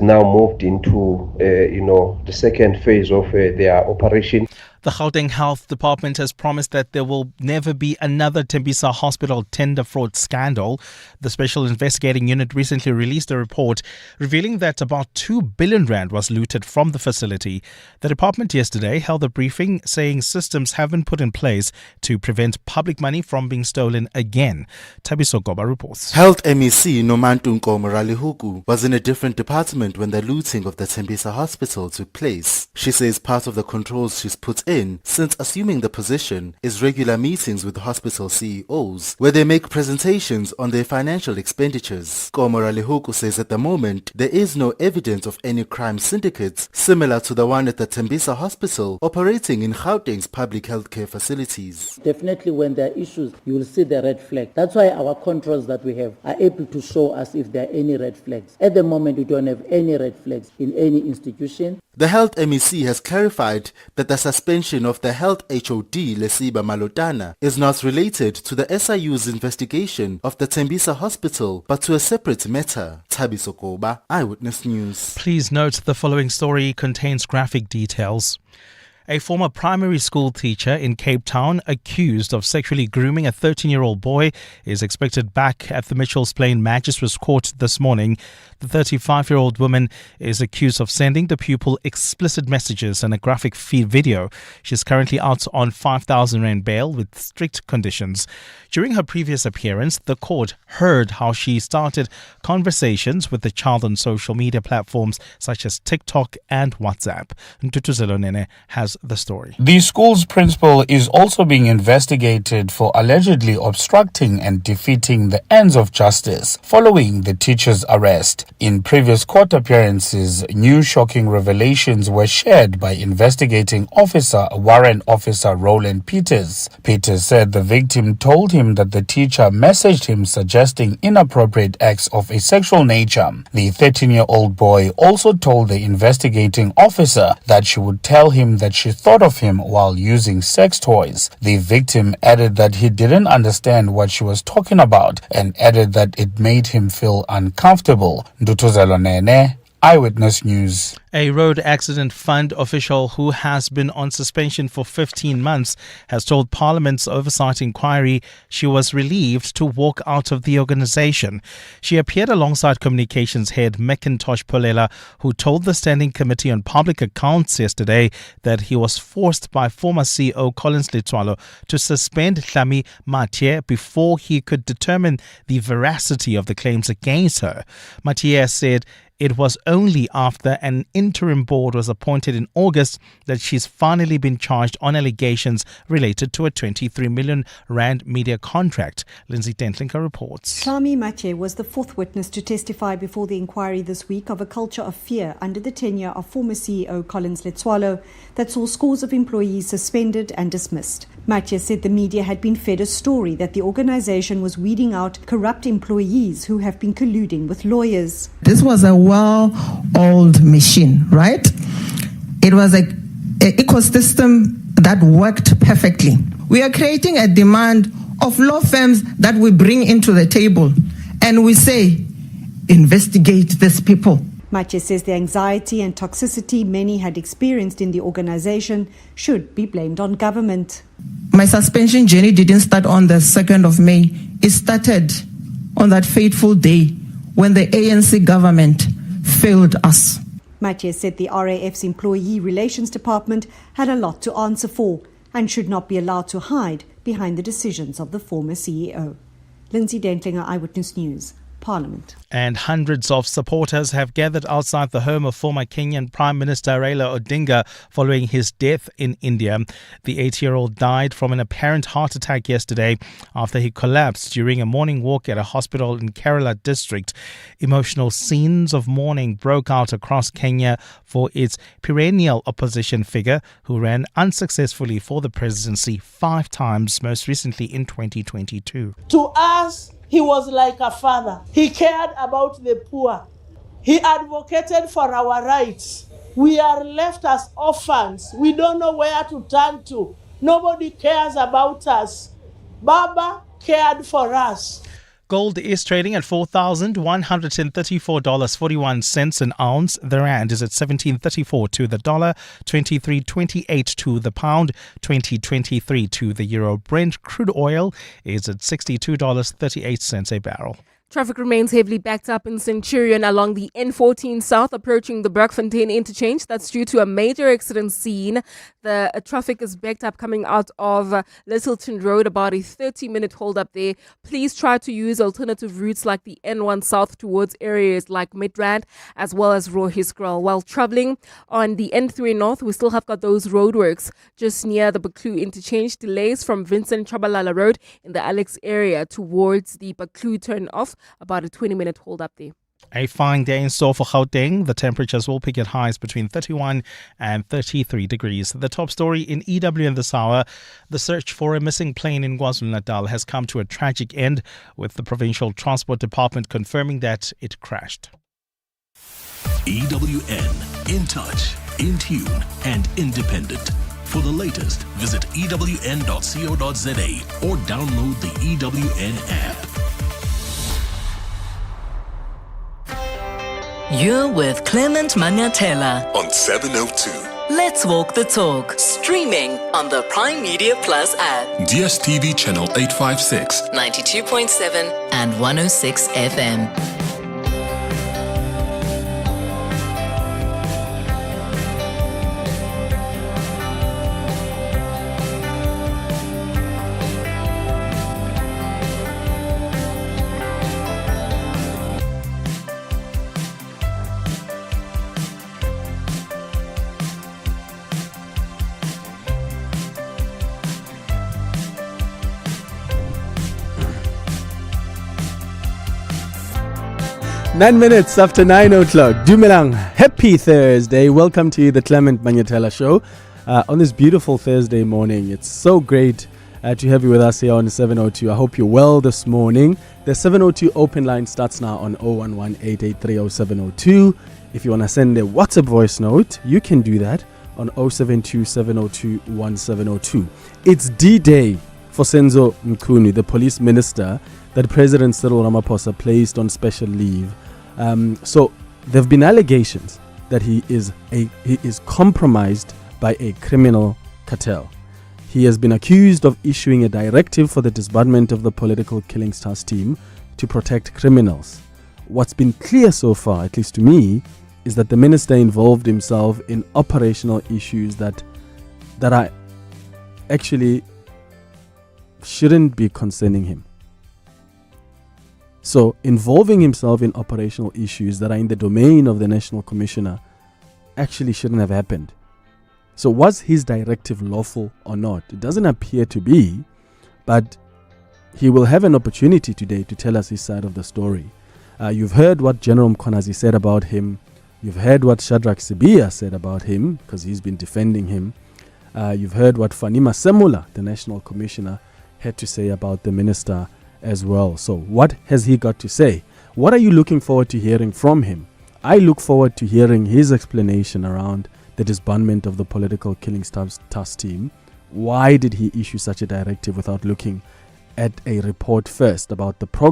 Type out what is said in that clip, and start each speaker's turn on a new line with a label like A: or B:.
A: now moved into, the second phase of their operation.
B: The Gauteng Health Department has promised that there will never be another Tembisa hospital tender fraud scandal. The Special Investigating Unit recently released a report revealing that about 2 billion rand was looted from the facility. The department yesterday held a briefing saying systems have been put in place to prevent public money from being stolen again. Tembisa reports.
C: Health MEC Nomantu Nkomoralihuku was in a different department when the looting of the Tembisa hospital took place. She says part of the controls she's put in since assuming the position is regular meetings with hospital CEOs where they make presentations on their financial expenditures. Komoralihuku says at the moment there is no evidence of any crime syndicates similar to the one at the Tembisa hospital operating in Gauteng's public healthcare facilities.
D: Definitely when there are issues, you will see the red flag. That's why our controls that we have are able to show us if there are any red flags. At the moment, we don't have any red flags in any institution.
C: The Health MEC has clarified that the suspension of the Health HOD Lesiba Malotana is not related to the SIU's investigation of the Tembisa hospital but to a separate matter. Tembisa, Eyewitness News.
B: Please note the following story contains graphic details. A former primary school teacher in Cape Town accused of sexually grooming a 13-year-old boy is expected back at the Mitchells Plain Magistrates Court this morning. The 35-year-old woman is accused of sending the pupil explicit messages and a graphic feed video. She's currently out on 5,000 rand bail with strict conditions. During her previous appearance, the court heard how she started conversations with the child on social media platforms such as TikTok and WhatsApp. Ntutuzelo Nene has the story.
E: The school's principal is also being investigated for allegedly obstructing and defeating the ends of justice following the teacher's arrest. In previous court appearances, new shocking revelations were shared by investigating officer Warrant Officer Roland Peters. Peters said the victim told him that the teacher messaged him suggesting inappropriate acts of a sexual nature. The 13-year-old boy also told the investigating officer that she would tell him that she thought of him while using sex toys. The victim added that he didn't understand what she was talking about and added that it made him feel uncomfortable. Ndutuzelo Nene, Eyewitness News.
B: A road accident fund official who has been on suspension for 15 months has told Parliament's oversight inquiry she was relieved to walk out of the organisation. She appeared alongside Communications Head Macintosh Polela, who told the Standing Committee on Public Accounts yesterday that he was forced by former CEO Collins Letsoalo to suspend Clement Manyathela before he could determine the veracity of the claims against her. Manyathela said it was only after an interim board was appointed in August that she's finally been charged on allegations related to a 23 million rand media contract. Lindsay Dentlinker reports.
F: Clement Manyathela was the fourth witness to testify before the inquiry this week of a culture of fear under the tenure of former CEO Collins Letsoalo that saw scores of employees suspended and dismissed. Manyathela said the media had been fed a story that the organisation was weeding out corrupt employees who have been colluding with lawyers.
G: This was a well-oiled machine, right? It was an ecosystem that worked perfectly. We are creating a demand of law firms that we bring into the table, and we say, investigate these people.
F: Manyathela says the anxiety and toxicity many had experienced in the organisation should be blamed on government.
G: My suspension journey didn't start on the 2nd of May. It started on that fateful day when the ANC government failed us.
F: Manyathela said the RAF's Employee Relations Department had a lot to answer for and should not be allowed to hide behind the decisions of the former CEO. Lindsay Dentlinger, Eyewitness News, Parliament.
B: And hundreds of supporters have gathered outside the home of former Kenyan Prime Minister Raila Odinga following his death in India. The 80-year-old died from an apparent heart attack yesterday after he collapsed during a morning walk at a hospital in Kerala district. Emotional scenes of mourning broke out across Kenya for its perennial opposition figure who ran unsuccessfully for the presidency 5 times, most recently in 2022.
H: To us, he was like a father. He cared about the poor. He advocated for our rights. We are left as orphans. We don't know where to turn to. Nobody cares about us. Baba cared for us.
B: Gold is trading at $4,134.41 an ounce. The rand is at 17.34 to the dollar, 23.28 to the pound, 20.23 to the euro. Brent crude oil is at $62.38 a barrel.
I: Traffic remains heavily backed up in Centurion along the N14 South approaching the Bergfontein interchange. That's due to a major accident scene. The traffic is backed up coming out of Littleton Road, about a 30-minute hold up there. Please try to use alternative routes like the N1 South towards areas like Midrand as well as Rohiskrel. While traveling on the N3 North, we still have got those roadworks just near the Baklu interchange. Delays from Vincent Chabalala Road in the Alex area towards the Baklu turn off. About a 20-minute hold up there.
B: A fine day in store for Gauteng. The temperatures will peak at highs between 31 and 33 degrees. The top story in EW in this hour: the search for a missing plane in KwaZulu-Natal has come to a tragic end, with the Provincial Transport Department confirming that it crashed.
J: EWN, in touch, in tune, and independent. For the latest, visit ewn.co.za or download the EWN app.
K: You're with Clement Manyathela
J: On 702.
K: Let's Walk the Talk. Streaming on the Prime Media Plus app.
J: DSTV channel 856.
K: 92.7 and 106 FM.
L: Nine minutes after 9 o'clock. Dumelang. Happy Thursday. Welcome to the Clement Manyathela Show on this beautiful Thursday morning. It's so great to have you with us here on 702. I hope you're well this morning. The 702 open line starts now on 011-883-0702. If you want to send a WhatsApp voice note, you can do that on 072-702-1702. It's D-Day for Senzo Mchunu, the police minister that President Cyril Ramaphosa placed on special leave. So there have been allegations that he is compromised by a criminal cartel. He has been accused of issuing a directive for the disbandment of the political Killings Task Team to protect criminals. What's been clear so far, at least to me, is that the minister involved himself in operational issues that are actually shouldn't be concerning him. So involving himself in operational issues that are in the domain of the National Commissioner actually shouldn't have happened. So was his directive lawful or not? It doesn't appear to be, but he will have an opportunity today to tell us his side of the story. You've heard what General Mkhwanazi said about him. You've heard what Shadrach Sibiya said about him, because he's been defending him. You've heard what Fanima Semula, the National Commissioner, had to say about the minister as well. So what has he got to say? What are you looking forward to hearing from him? I look forward to hearing his explanation around the disbandment of the political Killings Task Team. Why did he issue such a directive without looking at a report first about the progress